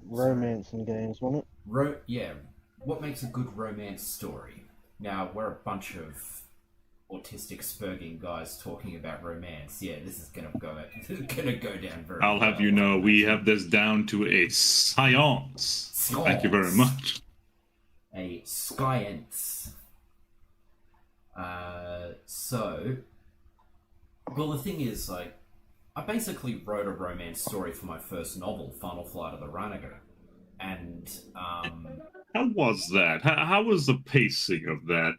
romance in games, wasn't it? Yeah, what makes a good romance story? Now, we're a bunch of autistic spurging guys talking about romance. Yeah, this is gonna go this is gonna go down very I'll have you well, I know, we imagine. have this down to a science. Thank you very Science, much. a science. So, well, the thing is, like, I basically wrote a romance story for my first novel, Final Flight of the Ranaga, and How was that? How was the pacing of that?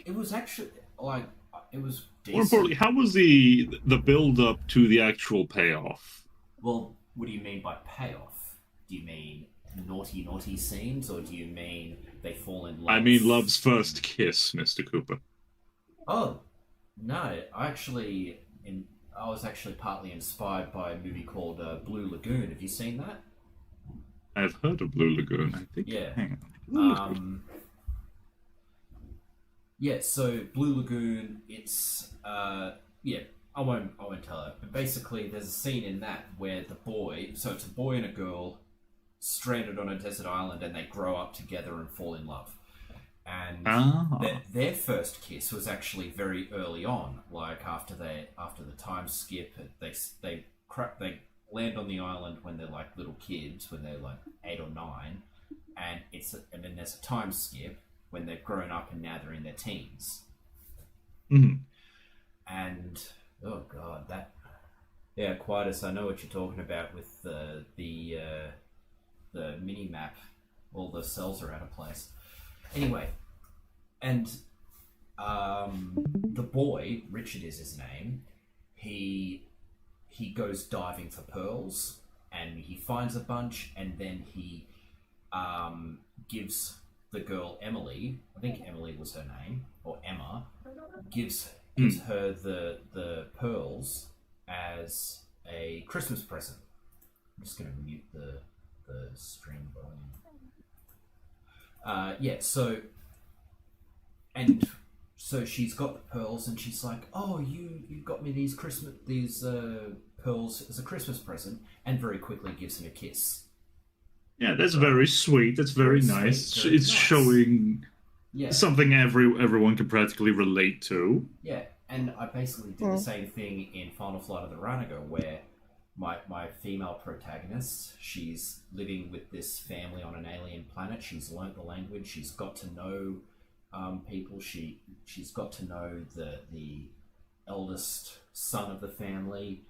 it was actually like it was More decent. importantly, how was the build up to the actual payoff? Well, what do you mean by payoff? Do you mean naughty naughty scenes, or do you mean they fall in I love? mean, love's first kiss, Mr. Cooper. Oh no, I was actually partly inspired by a movie called Blue Lagoon. Have you seen that? I've heard of Blue Lagoon. I think. Yeah. Hang on. Blue Lagoon. Um, yeah. So Blue Lagoon, yeah. I won't tell it. But basically, there's a scene in that where the boy, so it's a boy and a girl stranded on a desert island, and they grow up together and fall in love. And Ah. their first kiss was actually very early on, like after the time skip. They land on the island when they're like little kids, when they're like 8 or 9, and then there's a time skip when they've grown up and now they're in their teens. Mhm. And oh god, that yeah, Quietus, I know what you're talking about with the mini map. All the cells are out of place. Anyway, and the boy, Richard is his name. He goes diving for pearls, and he finds a bunch, and then he gives the girl Emily. I think Emily was her name, or Emma. Gives Mm. her the pearls as a Christmas present. I'm just going to mute the stream volume. Yeah, and so she's got the pearls, and she's like, "Oh, you got me these pearls as a Christmas present," and very quickly gives him a kiss. Yeah, that's Right, very sweet. That's very very sweet, nice. very It's nice. showing Yeah, something everyone can practically relate to. yeah, and I basically did the Mm. same thing in Final Flight of the Ranaga, where my female protagonist, she's living with this family on an alien planet. She's learnt the language. She's got to know people. She's got to know the eldest son of the family,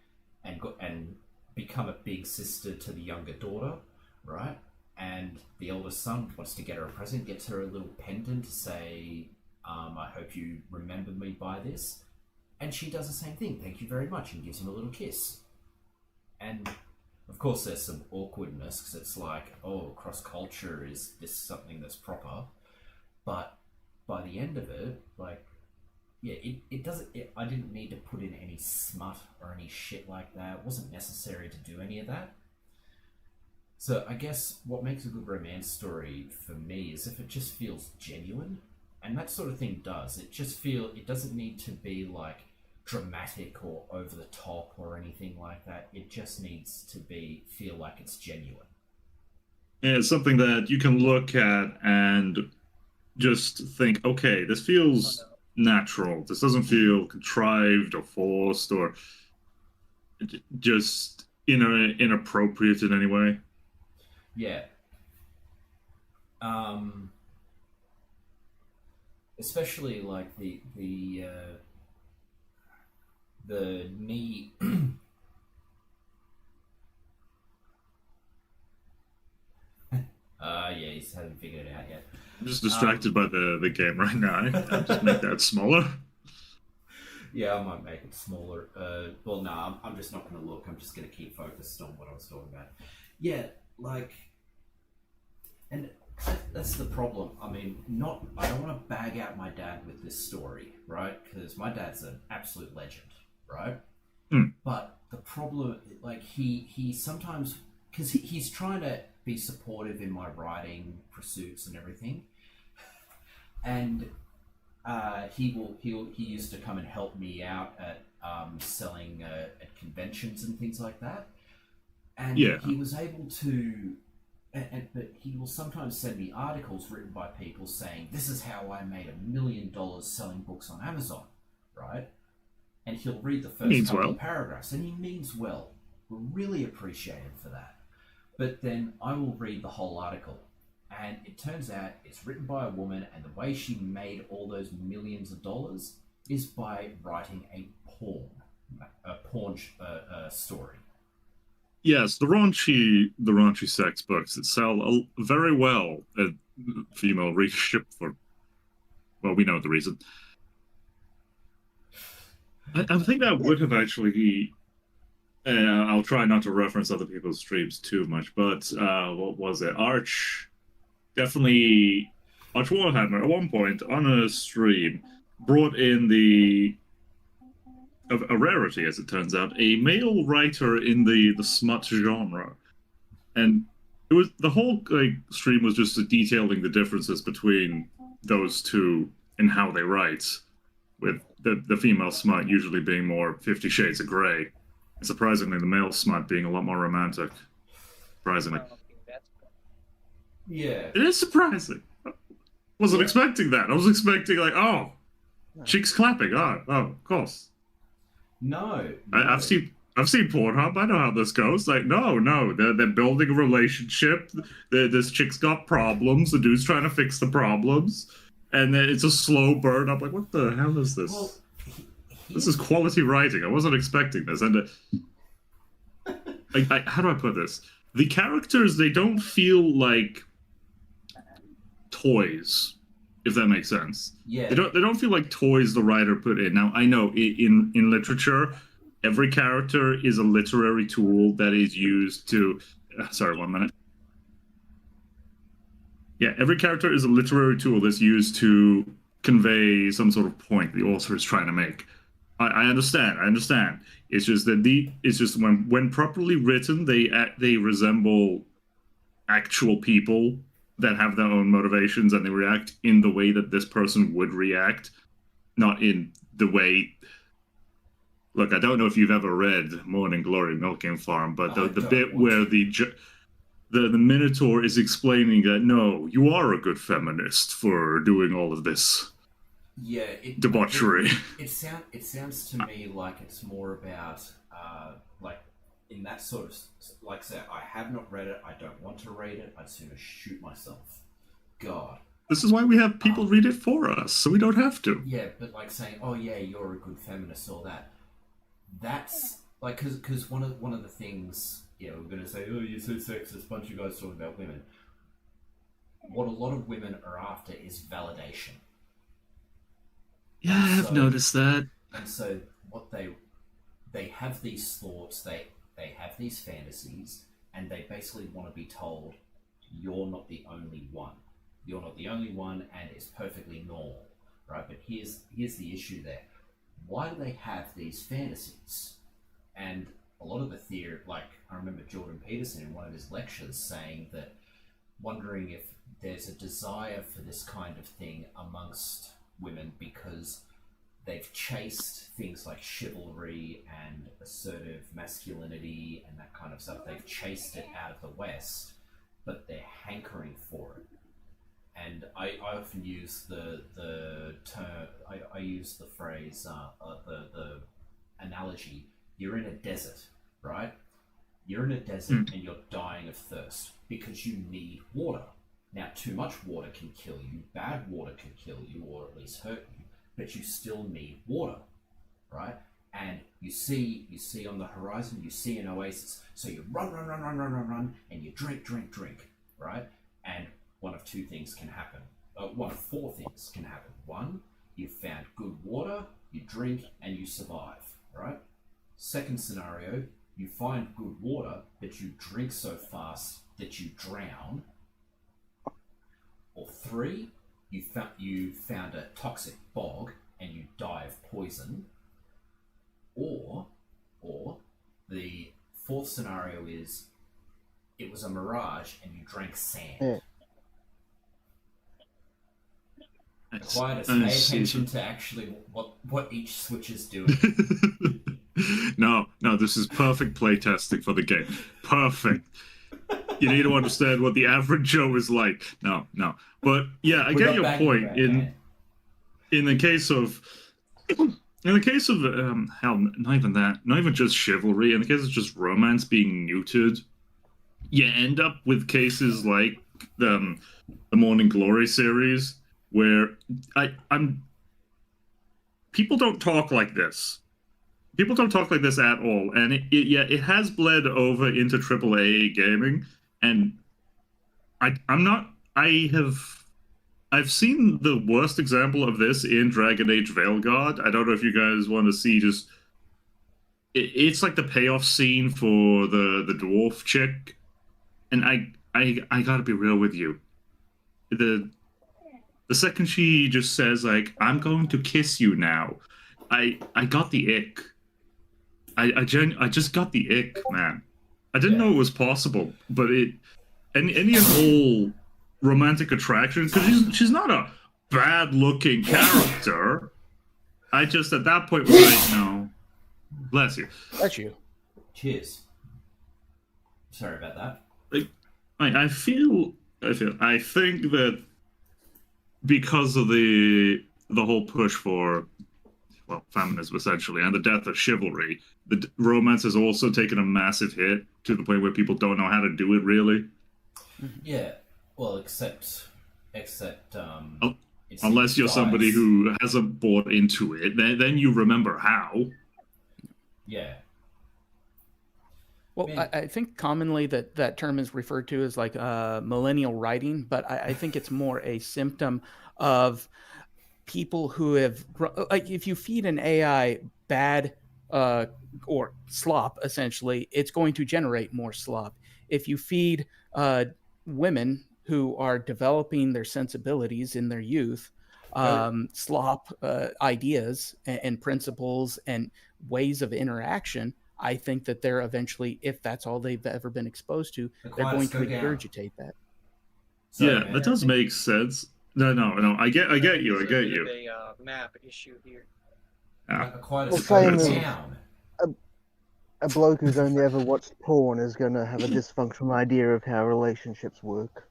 and become a big sister to the younger daughter, right? And the eldest son wants to get her a present, gets her a little pendant to say, "I hope you remember me by this." And she does the same thing. "Thank you very much," and gives him a little kiss. And of course, there's some awkwardness because it's like, oh, cross culture, is this something that's proper? But by the end of it, like, yeah, it doesn't. I didn't need to put in any smut or any shit like that. It wasn't necessary to do any of that. So I guess what makes a good romance story for me is if it just feels genuine, and that sort of thing does. It doesn't need to be like dramatic or over the top or anything like that. It just needs to feel like it's genuine. And it's something that you can look at and just think, okay, this feels natural. This doesn't feel contrived or forced or just inappropriate in any way. Yeah. Um, Especially like the knee. Yeah, he hasn't figured it out yet. I'm just Um, distracted by the game right now. I'll just make that smaller. yeah, I might make it smaller. Well, no, I'm just not going to look. I'm just going to keep focused on what I was talking about. Yeah, like, and that's the problem. I mean, not. I don't want to bag out my dad with this story, right? Because my dad's an absolute legend, right? Hmm. But the problem, like, he sometimes, because he's trying to be supportive in my writing pursuits and everything, and he used to come and help me out at selling at conventions and things like that, and Yeah. he was able to but he will sometimes send me articles written by people saying, this is how I made $1 million selling books on Amazon, right? And he'll read the first couple of paragraphs, and he means well. We're really appreciated for that. But then I will read the whole article, and it turns out it's written by a woman, and the way she made all those millions of dollars is by writing a porn story. Yes, the raunchy sex books that sell very well at female readership for, well, we know the reason. I think that would have actually. I'll try not to reference other people's streams too much, but what was it? Arch Warhammer at one point on a stream brought in a rarity, as it turns out, a male writer in the smut genre, and it was the whole stream was just detailing the differences between those two and how they write, with the female smut usually being more 50 Shades of Grey. Surprisingly, the male smut being a lot more romantic. Surprisingly. Yeah. It is surprising. I wasn't expecting that. I was expecting, cheeks clapping. Oh, of course. No. I've seen Pornhub. I know how this goes. No. They're building a relationship. This chick's got problems. The dude's trying to fix the problems. And then it's a slow burn. I'm like, what the hell is this? Well, this is quality writing. I wasn't expecting this. And how do I put this? The characters, they don't feel like toys, if that makes sense. Yeah. They don't feel like toys the writer put in. Now, I know in literature, every character is a literary tool that is used to... sorry, 1 minute. Yeah, every character is a literary tool that's used to convey some sort of point the author is trying to make. I understand. It's just that when properly written, they resemble actual people that have their own motivations, and they react in the way that this person would react, not in the way. Look, I don't know if you've ever read Morning Glory Milking Farm, but the bit where the Minotaur is explaining that no, you are a good feminist for doing all of this. Yeah, debauchery. It sounds to me like it's more about in that sort of say, I have not read it, I don't want to read it, I'd sooner shoot myself. God. This is why we have people read it for us, so we don't have to. Yeah, but saying, oh yeah, you're a good feminist, all that. That's because one of the things, we're going to say, oh, you're so sexist, bunch of guys talking about women. What a lot of women are after is validation. Yeah, I've noticed that. And so what they have these thoughts, they have these fantasies, and they basically want to be told, you're not the only one. You're not the only one, and it's perfectly normal, right? But here's the issue there. Why do they have these fantasies? And a lot of the theory, I remember Jordan Peterson in one of his lectures saying that, wondering if there's a desire for this kind of thing amongst women because they've chased things like chivalry and assertive masculinity and that kind of stuff. They've chased it out of the West, but they're hankering for it. And I often use the term, I use the phrase, the analogy, you're in a desert, right? You're in a desert and you're dying of thirst because you need water. Now, too much water can kill you, bad water can kill you, or at least hurt you, but you still need water, right? And you see on the horizon, you see an oasis, so you run, and you drink, right? And one of two things can happen. One of four things can happen. One, you've found good water, you drink, and you survive, right? Second scenario, you find good water, but you drink so fast that you drown. Or three, you found a toxic bog and you die of poison. Or the fourth scenario is it was a mirage and you drank sand. Quite pay attention to actually what each switch is doing. No, this is perfect playtesting for the game. Perfect. You need to understand what the average Joe is like. No, no. But yeah, I We're get not your banging point. about that. In the case of hell, not even that, not even just chivalry. In the case of just romance being neutered, you end up with cases like the Morning Glory series, where I'm people don't talk like this. People don't talk like this at all, and it has bled over into AAA gaming, and I'm not. I've seen the worst example of this in Dragon Age Veilguard. I don't know if you guys want to see just. It's like the payoff scene for the dwarf chick, and I gotta be real with you. The second she just says like I'm going to kiss you now, I got the ick. I just got the ick, man. I didn't know it was possible, but any and all romantic attraction, because she's not a bad looking character. I just at that point was like, no, bless you. That's you. Cheers. Sorry about that. Like, I think that because of the whole push for feminism essentially and the death of chivalry, the romance has also taken a massive hit to the point where people don't know how to do it really. Yeah. Well, except unless you're somebody who hasn't bought into it, then you remember how. Yeah. Well, I think commonly that term is referred to as like millennial writing, but I think it's more a symptom of people who have, like, if you feed an AI bad or slop, essentially, it's going to generate more slop. If you feed women who are developing their sensibilities in their youth slop ideas and principles and ways of interaction, I think that they're eventually, if that's all they've ever been exposed to, they're going to regurgitate that. Sorry, yeah, that does make sense. No. I get you. I get you. A map issue here. Quite a same down. A bloke who's only ever watched porn is going to have a dysfunctional idea of how relationships work.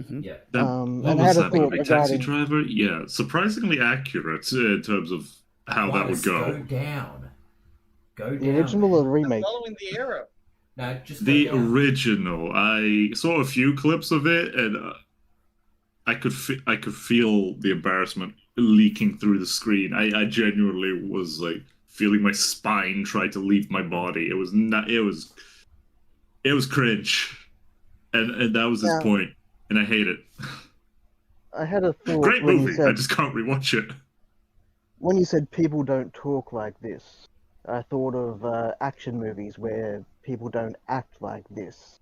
Mm-hmm. Yeah. What was that? Like a Taxi Driver? Yeah, surprisingly accurate in terms of how that would go. Go down. The original or the remake? I'm following the arrow. No, just the original. I saw a few clips of it, and I could feel the embarrassment leaking through the screen. I genuinely was like feeling my spine try to leave my body. It was not. It was cringe, and that was his point, and I hate it. I had a thought. Great movie. I just can't rewatch it. When you said people don't talk like this, I thought of action movies where people don't act like this.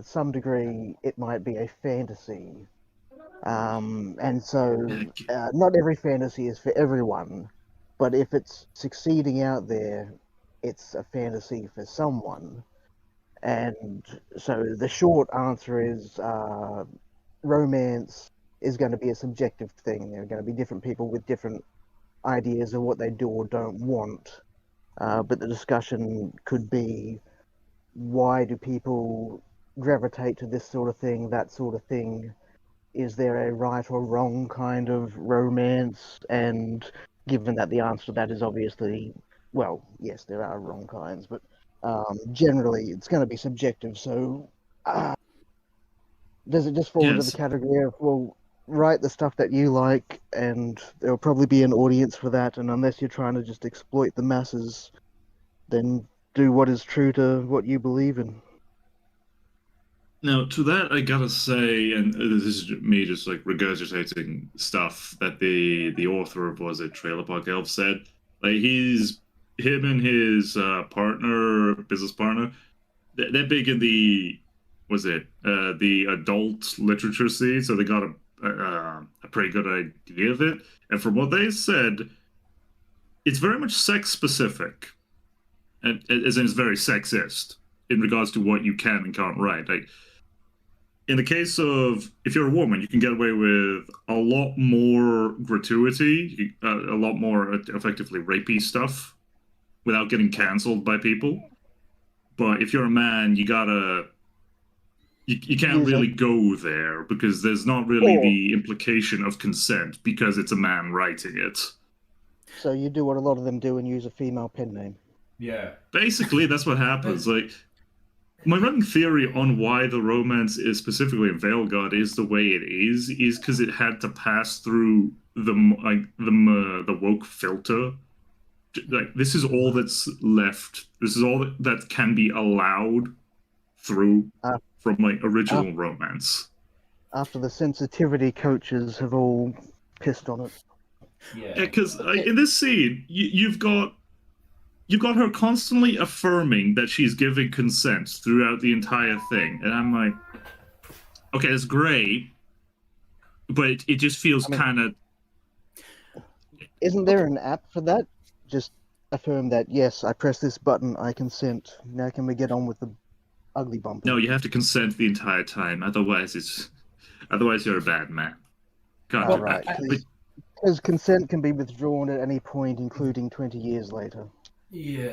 Some degree, it might be a fantasy. And so not every fantasy is for everyone, but if it's succeeding out there, it's a fantasy for someone. And so the short answer is romance is going to be a subjective thing. There are going to be different people with different ideas of what they do or don't want. But the discussion could be, why do people gravitate to this sort of thing, that sort of thing? Is there a right or wrong kind of romance? And given that the answer to that is obviously, well, yes, there are wrong kinds, but generally it's going to be subjective. So does it just fall into the category of, well, write the stuff that you like, and there'll probably be an audience for that, and unless you're trying to just exploit the masses, then do what is true to what you believe in. Now, to that, I gotta say, and this is me just like regurgitating stuff that the author of, was it Trailer Park Elf, said. Like, him and his business partner, they're big in the adult literature scene, so they got a pretty good idea of it. And from what they said, it's very much sex specific, and as in it's very sexist in regards to what you can and can't write. Like, in the case of, if you're a woman, you can get away with a lot more gratuity, a lot more effectively rapey stuff without getting cancelled by people. But if you're a man, you gotta you can't use really a, go there because there's not really or the implication of consent because it's a man writing it. so you do what a lot of them do and use a female pen name. Yeah. Basically, that's what happens. Like my running theory on why the romance is specifically in Veilguard is the way it is because it had to pass through the woke filter. Like this is all that's left. This is all that can be allowed through Uh, from like original uh, romance. After the sensitivity coaches have all pissed on it. Yeah, Yeah. because in this scene, you've got her constantly affirming that she's giving consent throughout the entire thing, and I'm like, okay, it's great, but it just feels I mean, kind of. isn't there an app for that? Just affirm that, yes, I press this button, I consent. Now can we get on with the ugly bumper? No, you have to consent the entire time. Otherwise you're a bad man. Can't All do right, that. because consent can be withdrawn at any point, including 20 years later. Yeah.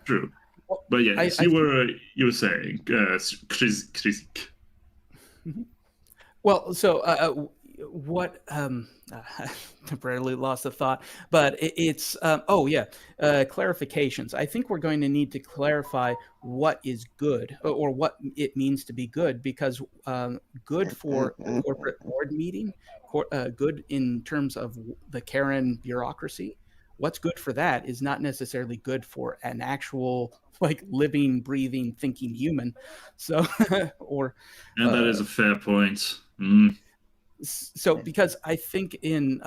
True. Well, But yeah, I you were saying, Chris. Well, so what? I temporarily lost the thought, but it's oh yeah, clarifications. I think we're going to need to clarify what is good or what it means to be good, because good for a corporate board meeting, good in terms of the Karen bureaucracy. What's good for that is not necessarily good for an actual like living, breathing, thinking human. So, or And that is uh, a fair point. Mm. so because I think in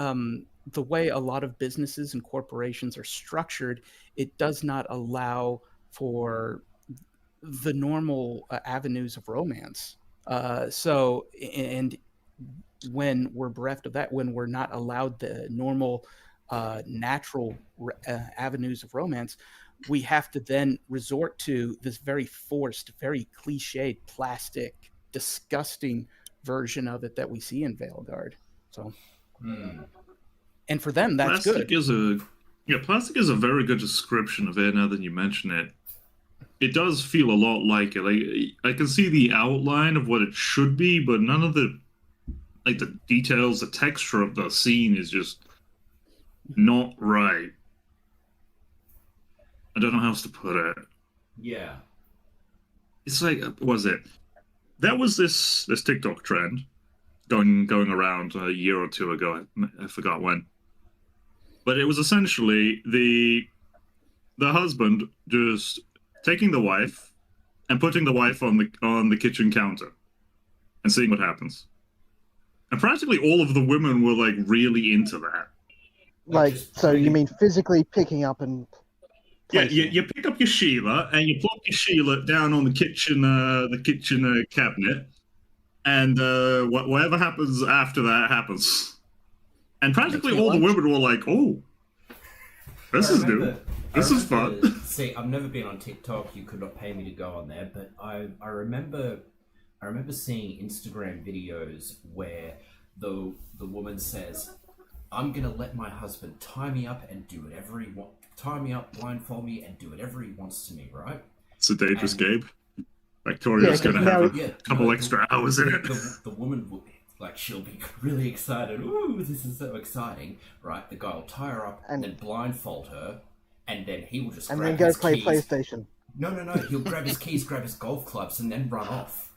the way a lot of businesses and corporations are structured, it does not allow for the normal avenues of romance. So, and when we're bereft of that, when we're not allowed the normal, natural avenues of romance, we have to then resort to this very forced, very cliched, plastic, disgusting version of it that we see in Veilguard. So, and for them, that's Plastic good. is plastic is a very good description of it now that you mention it. It does feel a lot like it. Like I can see the outline of what it should be, but none of the details, the texture of the scene is just not right. I don't know how else to put it. Yeah. It's like, was it? That was this TikTok trend going around a year or two ago. I forgot when, but it was essentially the husband just taking the wife and putting the wife on the kitchen counter and seeing what happens. And practically all of the women were like really into that. Like, so you mean physically picking up and Yeah, placing? you pick up your Sheila and you plop your Sheila down on the kitchen cabinet, and whatever happens after that happens. And practically all the women were like, "Oh, this is new. This is fun." See, I've never been on TikTok. You could not pay me to go on there, but I remember seeing Instagram videos where the woman says, "I'm gonna let my husband tie me up and do whatever he wants. Tie me up, blindfold me, and do whatever he wants to me." Right? It's a dangerous game. Victoria's gonna have a couple extra hours in it. The woman will she'll be really excited. Ooh, this is so exciting, right? The guy will tie her up and then blindfold her, and then he will just and grab then go his play keys. PlayStation. No. He'll grab his keys, grab his golf clubs, and then run off.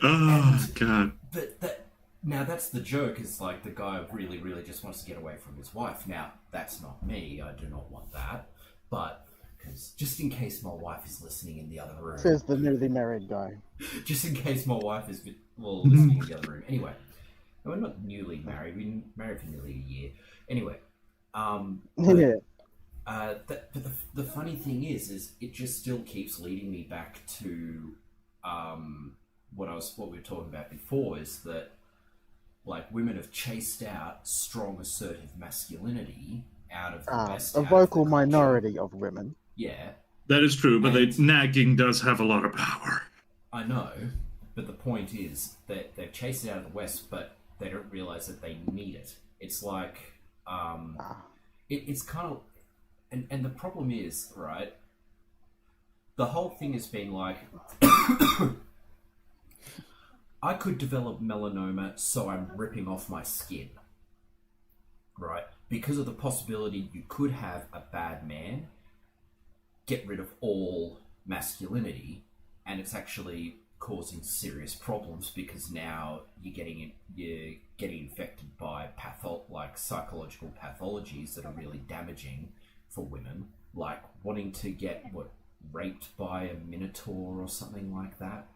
Oh God! But now that's the joke. Is like the guy really, really just wants to get away from his wife. Now that's not me. I do not want that. But because just in case my wife is listening in the other room, Says the newly married guy. just in case my wife is listening in the other room. Anyway, no, we're not newly married. We've been married for nearly a year. Anyway, Yeah. but the funny thing is it just still keeps leading me back to what we were talking about before, is that like women have chased out strong assertive masculinity out of the best a vocal minority of women. Yeah, that is true, but nagging does have a lot of power. I know, but the point is that they've chased it out of the West, but they don't realize that they need it. It's like it's kind of, and the problem is, right, the whole thing has been like, I could develop melanoma, so I'm ripping off my skin, right? Because of the possibility you could have a bad man get rid of all masculinity, and it's actually causing serious problems because now you're getting infected by psychological pathologies that are really damaging for women, like wanting to get raped by a minotaur or something like that.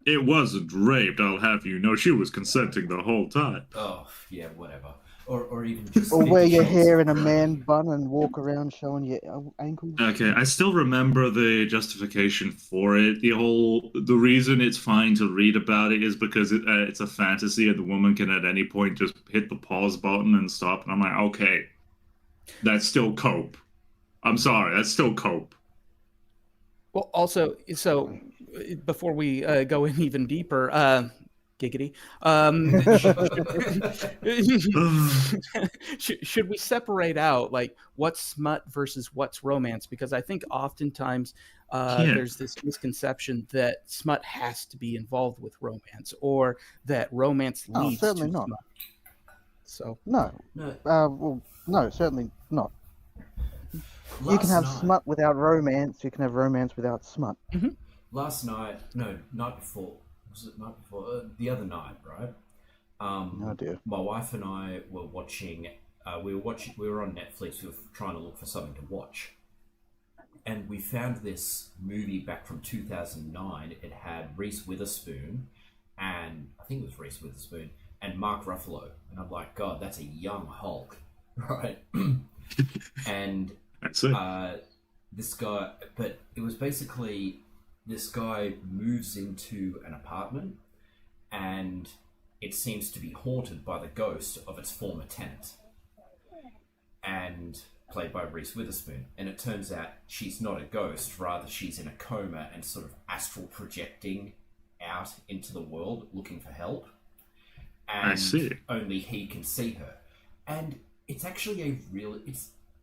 It wasn't raped, I'll have you know. She was consenting the whole time. Oh yeah, whatever. Or even just Or wear 50 your Shades hair of in a Grey. man bun and walk around showing your ankles. Okay, I still remember the justification for it. The reason it's fine to read about it is because it's a fantasy and the woman can at any point just hit the pause button and stop. And I'm like, okay, that's still cope. I'm sorry, that's still cope. Well, also, so before we go in even deeper, giggity, should we separate out like what's smut versus what's romance? Because I think oftentimes there's this misconception that smut has to be involved with romance, or that romance leads to certainly not. smut. So No. No, Well, no, certainly not. You last can have night, smut without romance. You can have romance without smut. Last night, no, night before. Was it night before? The other night, right? Oh dear. My wife and I were watching. We were on Netflix. We were trying to look for something to watch, and we found this movie back from 2009. It had Reese Witherspoon, and I think it was Reese Witherspoon and Mark Ruffalo. And I'm like, God, that's a young Hulk, right? And That's it. this guy, but it was basically this guy moves into an apartment and it seems to be haunted by the ghost of its former tenant, and played by Reese Witherspoon. And it turns out she's not a ghost, rather she's in a coma and sort of astral projecting out into the world looking for help. And I see. only he can see her. And it's actually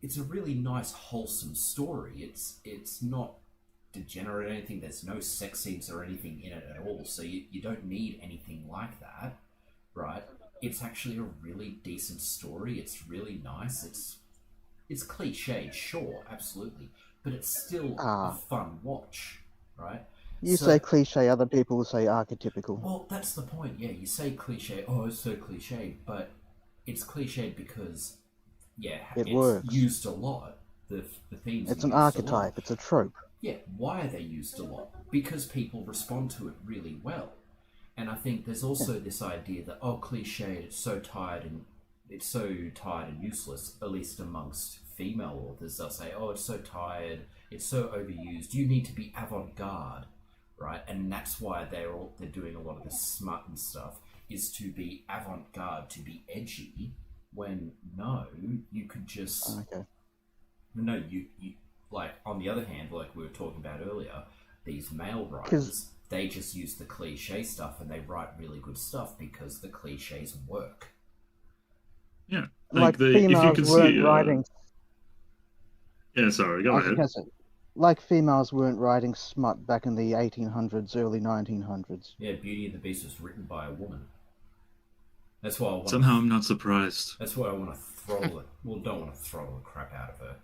it's a really nice, wholesome story. It's not degenerate or anything. There's no sex scenes or anything in it at all. So you don't need anything like that, right? It's actually a really decent story. It's really nice. It's cliched, sure, absolutely, but it's still a fun watch, right? You say cliche, other people will say archetypical. Well, that's the point. Yeah, you say cliche. Oh, it's so cliche, but it's cliched because it's works. used a lot. The themes. It's are an used a lot. archetype. It's a trope. Yeah, why are they used a lot? Because people respond to it really well. And I think there's also this idea that, cliched, it's so tired and useless, at least amongst female authors. They'll say, oh, it's so tired, it's so overused, you need to be avant-garde, right? And that's why they're doing a lot of this smut and stuff, is to be avant-garde, to be edgy, when no, you could just... Okay. No, you like, on the other hand, like we were talking about earlier, these male writers, they just use the cliche stuff and they write really good stuff because the cliches work. Yeah, Like if you females can weren't see, writing. Yeah, sorry, go I was ahead. gonna say, like females weren't writing smut back in the 1800s, early 1900s. Yeah, Beauty and the Beast was written by a woman. That's why I want. Somehow I'm not surprised. That's why I want to throw it. Well, don't want to throw the crap out of her.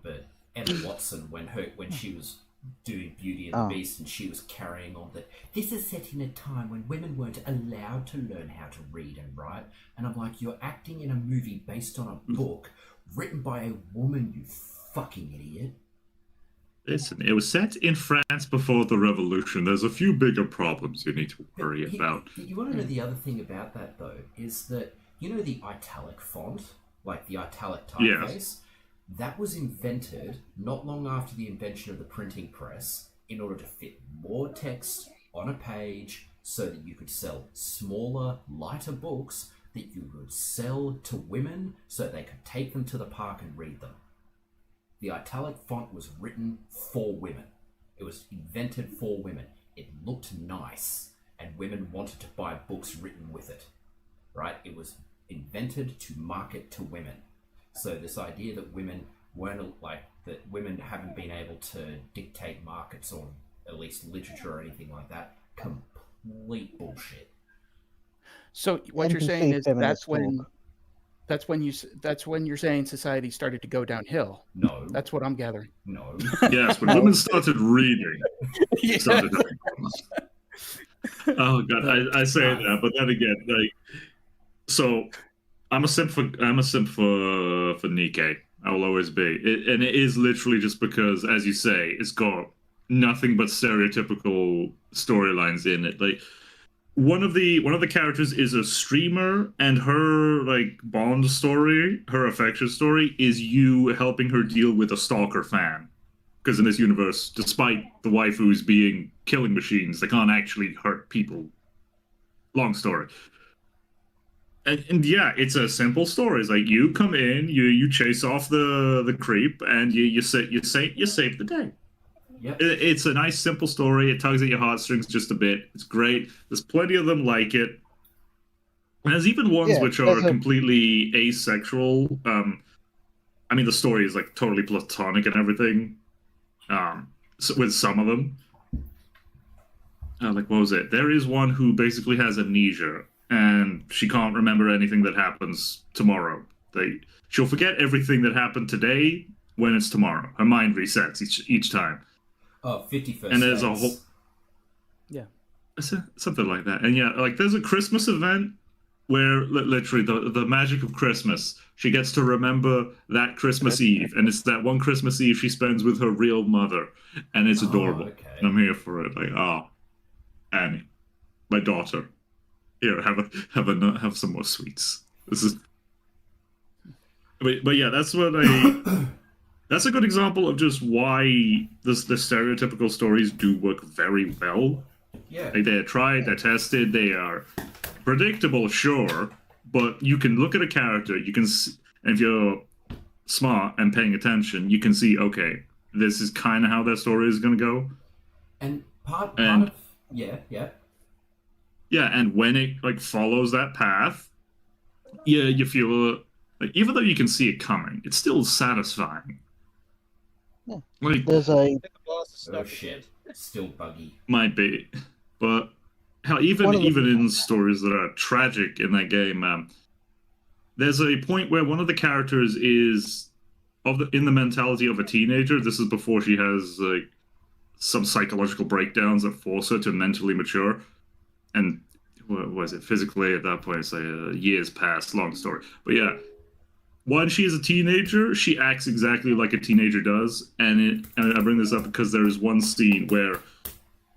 But Emma Watson, when she was doing Beauty and the Beast, and she was carrying on that this is set in a time when women weren't allowed to learn how to read and write, and I'm like, you're acting in a movie based on a book written by a woman, you fucking idiot. Listen, it was set in France before the revolution. There's a few bigger problems you need to worry about. You want to know the other thing about that, though, is that, you know the italic font, like the italic typeface? Yes. That was invented not long after the invention of the printing press in order to fit more text on a page so that you could sell smaller, lighter books that you would sell to women so they could take them to the park and read them. The italic font was written for women. It was invented for women. It looked nice, and women wanted to buy books written with it, right? It was invented to market to women. So this idea that women weren't like that women haven't been able to dictate markets or at least literature or anything like that. Complete bullshit. So what you're saying is that's when you're saying society started to go downhill. No. That's what I'm gathering. No. Yes, when women started reading, Yes. started having problems. Oh god, I say that, but then again, like, so I'm a simp for Nikkei. I will always be, and it is literally just because, as you say, it's got nothing but stereotypical storylines in it. Like one of the characters is a streamer, and her like bond story, her affection story, is you helping her deal with a stalker fan. Because in this universe, despite the waifus being killing machines, they can't actually hurt people. Long story. And yeah, it's a simple story. It's like you come in, you chase off the creep, and you save the day. Yep. It's a nice, simple story. It tugs at your heartstrings just a bit. It's great. There's plenty of them like it. And there's even ones which are completely asexual. I mean, the story is like totally platonic and everything. So with some of them, like what was it? There is one who basically has amnesia, and she can't remember anything that happens tomorrow. She'll forget everything that happened today when it's tomorrow. Her mind resets each time. Oh, 51st and there's a whole something like that. And yeah, like there's a Christmas event where literally the magic of Christmas, she gets to remember that Christmas Eve, and it's that one Christmas Eve she spends with her real mother, and it's adorable. Okay. And I'm here for it. Like, Annie, my daughter, here, have some more sweets. This is, but yeah, that's what that's a good example of just why the stereotypical stories do work very well. Yeah, like they're tried, they're tested, they are predictable, sure, but you can look at a character, you can see, and if you're smart and paying attention, you can see, okay, this is kind of how their story is going to go. And part of yeah, and when it like follows that path, you feel like even though you can see it coming, it's still satisfying. Yeah. Like there's a oh shit, still buggy. Might be, but hell, even in stories that are tragic in that game, there's a point where one of the characters is in the mentality of a teenager. This is before she has like some psychological breakdowns that force her to mentally mature, and what was it physically at that point? It's like years past. Long story, but yeah. When she is a teenager, she acts exactly like a teenager does, and I bring this up because there is one scene where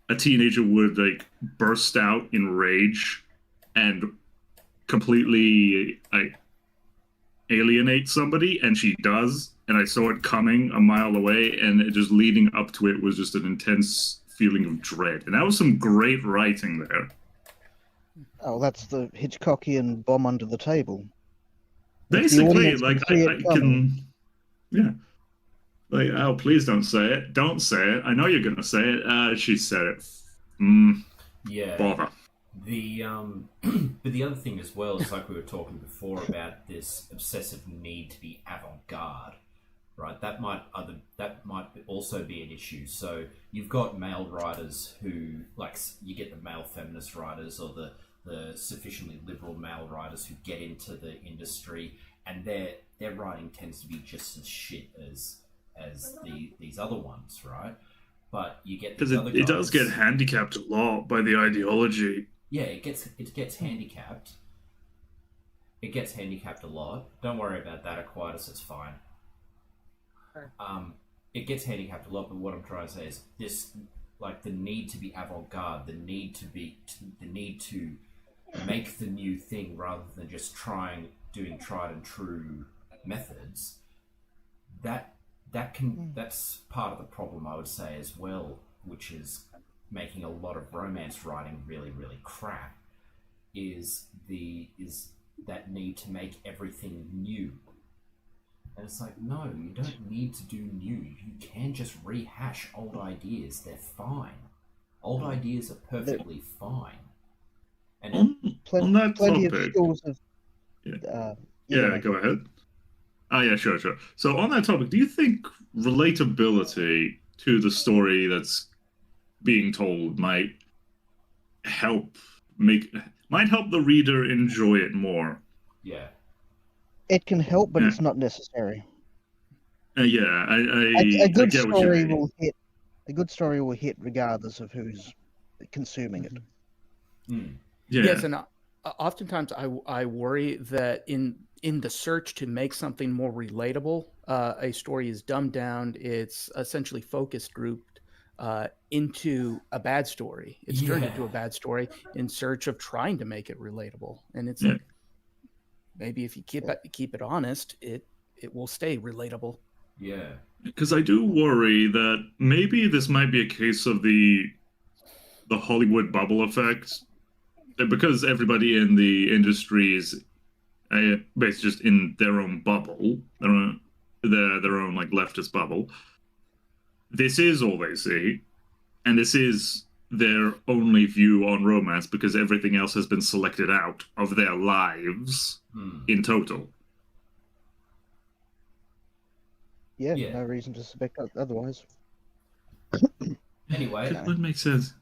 a teenager would like burst out in rage and completely like alienate somebody, and she does, and I saw it coming a mile away, and it just leading up to it was just an intense feeling of dread, and that was some great writing there. Oh, that's the Hitchcockian bomb under the table. Basically, like I can, yeah. Like, oh, please don't say it. Don't say it. I know you're gonna say it. She said it. Yeah. Bother. But the other thing as well is like we were talking before about this obsessive need to be avant-garde, right? That might also be an issue. So you've got male writers who, like, you get the male feminist writers or the sufficiently liberal male writers who get into the industry, and their writing tends to be just as shit as these other ones, right? But you get these other guys, it does get handicapped a lot by the ideology. Yeah, it gets handicapped. It gets handicapped a lot. Don't worry about that, Aquinas. It's fine. It gets handicapped a lot, but what I'm trying to say is this, like the need to be avant-garde, the need to make the new thing rather than just doing tried and true methods. That's part of the problem, I would say, as well, which is making a lot of romance writing really, really crap, is that need to make everything new. And it's like, no, you don't need to do new. You can just rehash old ideas. They're fine. Old ideas are perfectly fine. And on that plenty topic, of schools of go ahead. Oh yeah, sure, sure. So on that topic, do you think relatability to the story that's being told help make might help the reader enjoy it more? Yeah. It can help, but Yeah, it's not necessary. yeah, A I good get what you story mean. will hit. A good story will hit regardless of who's consuming it. Mm. Yeah, Yes, and oftentimes I worry that in the search to make something more relatable, a story is dumbed down. It's essentially focus grouped into a bad story. It's turned into a bad story in search of trying to make it relatable. And it's yeah. like maybe if you keep it honest, it will stay relatable. Yeah. Because I do worry that maybe this might be a case of the Hollywood bubble effect, because everybody in the industry is basically just in their own bubble, their own like leftist bubble. This is all they see, and this is their only view on romance because everything else has been selected out of their lives Mm. in total. Yeah, Yeah. no reason to suspect otherwise. Anyway, Would make sense.